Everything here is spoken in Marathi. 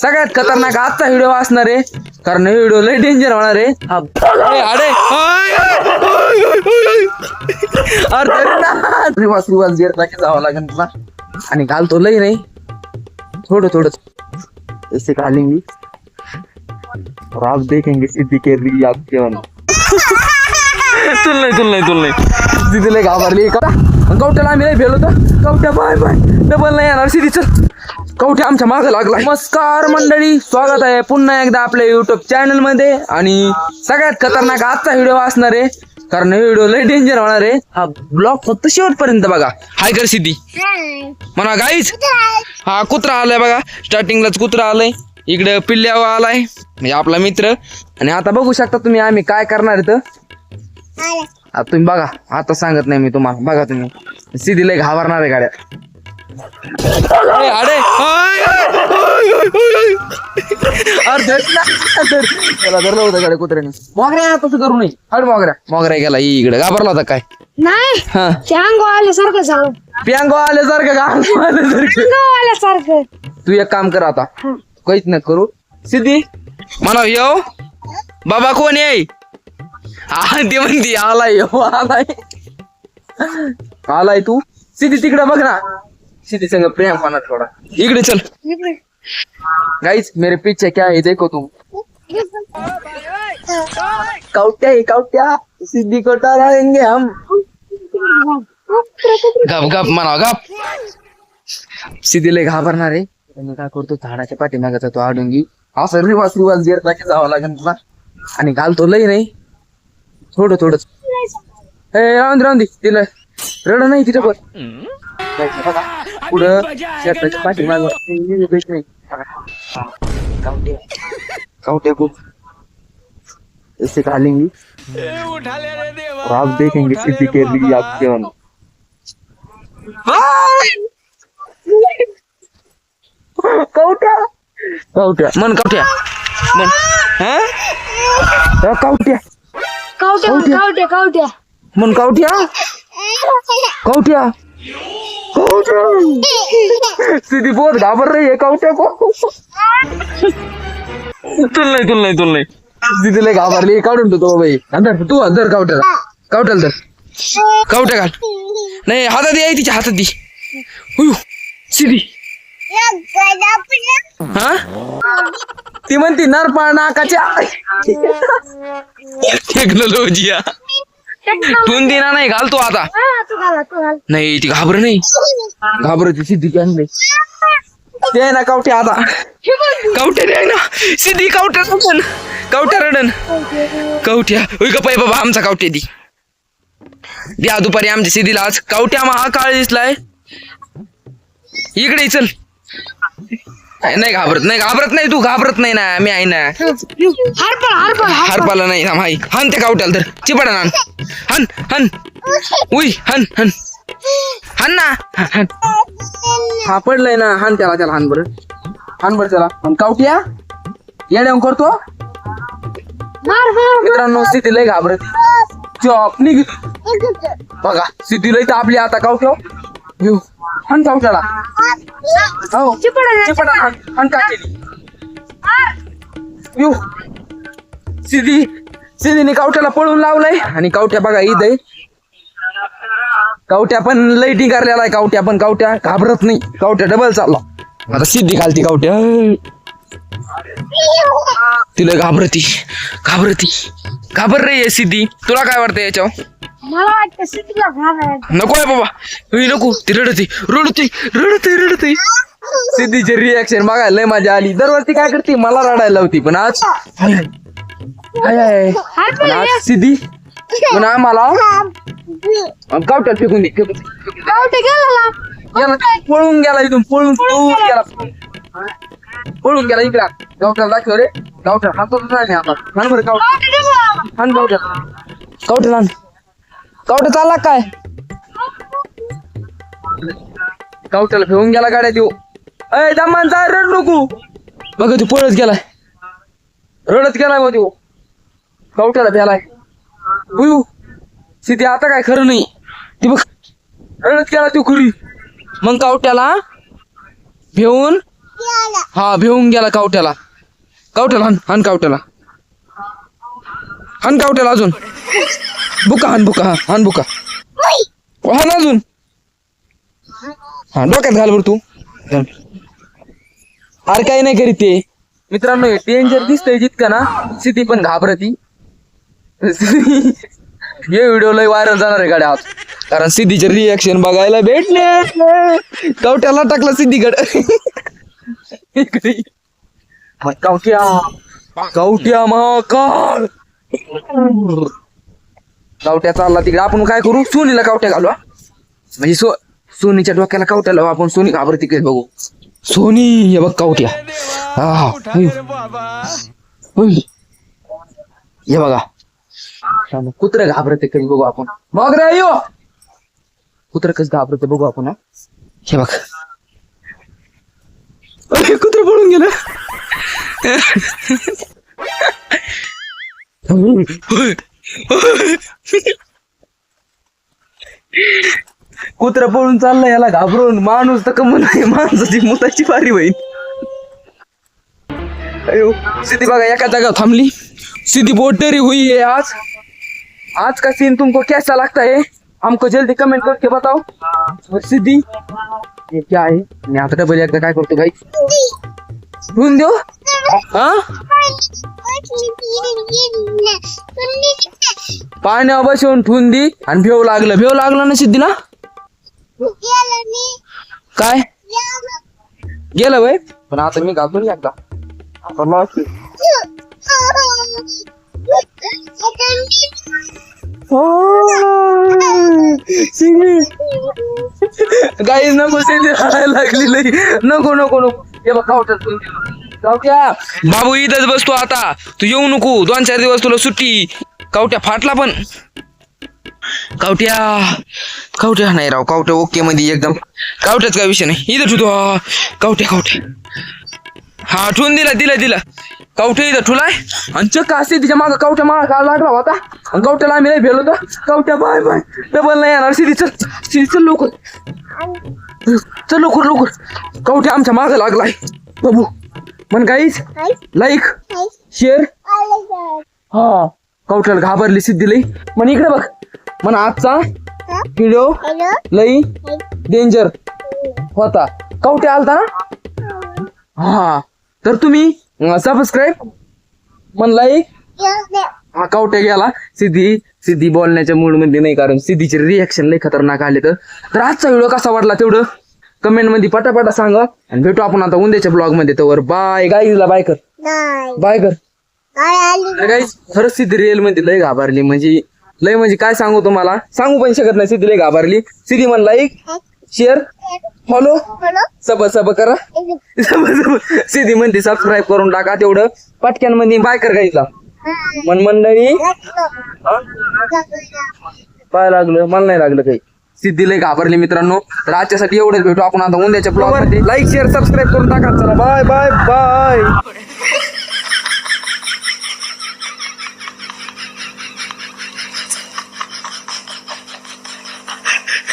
सगळ्यात खतरनाक आजचा व्हिडिओ असणार आहे, कारण हे व्हिडिओ लय डेंजर होणार आहे. जावं लागेल तुला आणि घालतो लय नाही, थोडं थोडं ऐसे घालेंगे और आप देखेंगे सिद्धी के रिएक्शन. तुल नाही सिद्धी लय घाबरली का कवट्याला. आम्ही नाही भेलो तर कवट्या बाय बाय डबल नाही येणार सिद्धी. चल कवट्या आमच्या मागे लागला. नमस्कार मंडळी, स्वागत आहे पुन्हा एकदा आपल्या युट्यूब चॅनल मध्ये. आणि सगळ्यात खतरनाक आजचा व्हिडिओ असणार आहे, कारण हे व्हिडिओ लय डेंजर होणार आहे. हा ब्लॉग फक्त शेवटपर्यंत बघा. हाय कर सिद्धी म्हणा गाईज. हा कुत्रा आलाय बघा, स्टार्टिंगलाच कुत्रा आलाय, इकडे पिल्ल्या आलाय म्हणजे आपला मित्र. आणि आता बघू शकता तुम्ही आम्ही काय करणार आहे. आता तुम्ही बघा, आता सांगत नाही मी तुम्हाला, बघा तुम्ही सिद्धी लय घाबरणार आहे गाड्या. त्याला धरलं होतं गाड्या कुत्र्याने. मोगऱ्या तसं करू नये. हड मोगऱ्या गेला इकडे. घाबरला होता काय? नाही आल्यासारखं झालं. प्यांगो आल्यासारखं. तू एक काम कर आता, काहीच नाही करू. सिद्धी म्हणा येऊ बाबा कोण आहे. हा ते म्हणती आलाय आलाय तू. सिद्धी तिकडे बघ ना, सिद्धी संग प्रेम होणार थोडा. इकडे चल गाइस, मेरे पीछे क्या है देखो तुम. कवट्या सिद्धी को डराएंगे हम. गप म्हणा गप. सिद्धी लय घाबरणार आहे. मी काय करतो, झाडाच्या पाठीमागे जातो आडुंगी. असं रिवाज जेर टाकी जावं लागेल तुला आणि घालतो लय नाही, थोडं थोडं. राहून दे तिला, रड नाही तिथं पण पुढं शेताच्या पाठीमाग कवट्या खूप ऐसे घालेंगे और आप देखेंगे सिद्धी के रिएक्शन. कवट्या मन कवट्या मन कवट्या मन कवट्या सिद्धी बहुत घाबर रही है कवट्या को. तुल नाही सिद्धी लय घाबरली. काढून ठेवतो बाई. तू धर कवट्याला धर. कवट्या घाल. नाही हातात दे, तिच्या हातात दे. सिद्धी हा ती म्हणती नरपा नाकाच्या टेक्नॉलॉजी. तून दिना नाही घालतो आता. नाही ती घाबरती सिद्धी काय नाही. ते ना कवट्या आता कवट्या दे ना सिद्धी. कवट्या रडन कवट्या. होय का पाय बाबा, आमचा कवट्या द्या दुपारी आमच्या सिद्धीला. आज कवट्या हा काळ दिसलाय. इकडे चल. नाही घाबरत नाही तू. घाबरत नाही ना, मी आहे ना. हरपाला नाही माही. हन त्या कवट्याला तर चिपडा ना. हन उई हन ना. हा पडलाय ना. हान त्याला हान बर त्याला. कवट्या येड्या करतो. मित्रांनो सिद्धी लय घाबरत. चॉप निघ बघा. सिद्धी लय आपली आता कवट्या घेऊ. हन कवट्याला हो चिपडा हन का केली. सिद्धीने कवट्याला पळून लावलंय. आणि कवट्या बघा इथे. कवट्या पण लय टिकारलेला आहे. कवट्या घाबरत नाही. कवट्या डबल चालला. आता सिद्धी घालती कवट्या. तिला घाबर रे आहे सिद्धी. तुला काय वाटतं याच्यावर? मला वाटतं सिद्धीला नको आहे बाबा. नको ती रडते. सिद्धीचे रिएक्शन बघायला लय मजा आली. दरवर्षी काय करते, मला रडायला होती. पण आज सिद्धी पण आम्हाला कवट्यात फेकून दे. पळून गेला इथून. पळून गेला इकडे. कवट्याला दाखव रे. कवट्या हातात नाही आता. कवट्या चालला काय? कवट्याला फेकून गेला गाड्या देऊ. अय दमान जा, रड नको. बघा तू पळत गेलाय. रडत गेलाय मग तू. कवट्याला भेलाय. सिद्धी आता काय खरं नाही. ती बघ रडत गेला तू खुरी. मग कवट्याला भेऊन हा भिवून गेला कावट्याला. कावट्याला हान हान कावट्याला हान कावट्याला अजून बुका हान बुका हान बुका हान अजून. हा डोक्यात घाल बर तू. अरे काही नाही करीत ते. मित्रांनो हे डेंजर दिसतंय जितकं ना सिद्धी पण घाबरती. हे व्हिडिओ लय व्हायरल जाणार आहे गाड्या आज, कारण सिद्धीचे रिएक्शन बघायला भेटले. कवट्याला टाकला सिद्धीकडे. कवट्या कवट्या महाकाळ. कवट्या चालला तिकडे. आपण काय करू, सोनीला कवट्या घालू. म्हणजे सोनीच्या डोक्याला कवट्या लावू आपण. सोनी घाबरती काय बघू. सोनी हे बघ कवट्या. हा हे बघा कुत्र घाबरते कधी बघू आपण. मग रे यो कुत्र कसं घाबरते बघू आपण. हे बघ कुत्र पळून गेलं. कुत्र पळून चाललंय याला घाबरून. माणूस तर कमल नाही, माणसाची मुताची पारी होईल. अयो सिद्धी बघा एका जागा थांबली. सिद्धी बहुत डरी हुई है आज. आज का सीन तुमको कैसा लगता है हमको जल्दी कमेंट करके बताओ. और सिद्धी ये क्या है. मी आता डबल एकदा काय करतो भाई ठेवून देऊ. हा पाण्यावर बसवून ठेवून दी. आणि भेव लागलं ना सिद्धीला. काय गेलं बाई. पण आता मी घालतो ना एकदा. गाईज नको सिद्धी रडायला लागली लई. नको नको नको. हे बघ कावट्या बाबू इथंच बसतो आता. तू येऊ नको. 2-4 दिवस तुला सुट्टी. कावट्या फाटला पण. कावट्या नाही राव. कावट्या ओके मध्ये एकदम. कावट्याच काय विषय नाही. इथं ठेवतो. कावट्या हा ठेवून दिला. कावट्या इथं ठुलाय. आणि चक्क असते तिच्या मागं कावट्या मागा काळ लागला होता. आणि कावट्याला आम्ही नाही भेलो होतो. कावट्या बाय बाय डबल नाही येणार. चल लवकर. चल लवकर. कावट्या आमच्या मागं लागलाय बाबू. मन गाईज लाईक शेअर. हा कावट्याला घाबरली सिद्धी लई. मन इकडे बघ. मन आजचा व्हिडिओ लई डेंजर होता. कावट्या आलता ना. हा तर तुम्ही सबस्क्राईब मन लाईक. हा कावट्या गेला. सिद्धी बोलण्याच्या मूड मध्ये नाही, कारण सिद्धीचे रिएक्शन लई खतरनाक आले. तर आजचा व्हिडिओ कसा वाटला तेवढं कमेंट मध्ये पटापटा सांगा. आणि भेटू आपण आता उद्याच्या ब्लॉग मध्ये. तर बाय गाईजला बाय कर. गाईज खरंच सिद्धी रिअल मध्ये लय घाबरली. म्हणजे काय सांगू तुम्हाला, सांगू पण शकत नाही. सिद्धी लय घाबरली. सिद्धी मन लाईक शेअर फॉलो सब करा. सिद्धी म्हणते सबस्क्राईब करून टाका तेवढं पटक्यान मध्ये. बाय कर गाईजला. मन मंडळी पाय लागलं. मला नाही लागलं काही. सिद्धी लय घाबरली मित्रांनो. तर आजच्यासाठी एवढंच. भेटू आपण आता उद्याच्या ब्लॉग मध्ये. लाईक शेअर सबस्क्राईब करून टाका. चला बाय बाय बाय.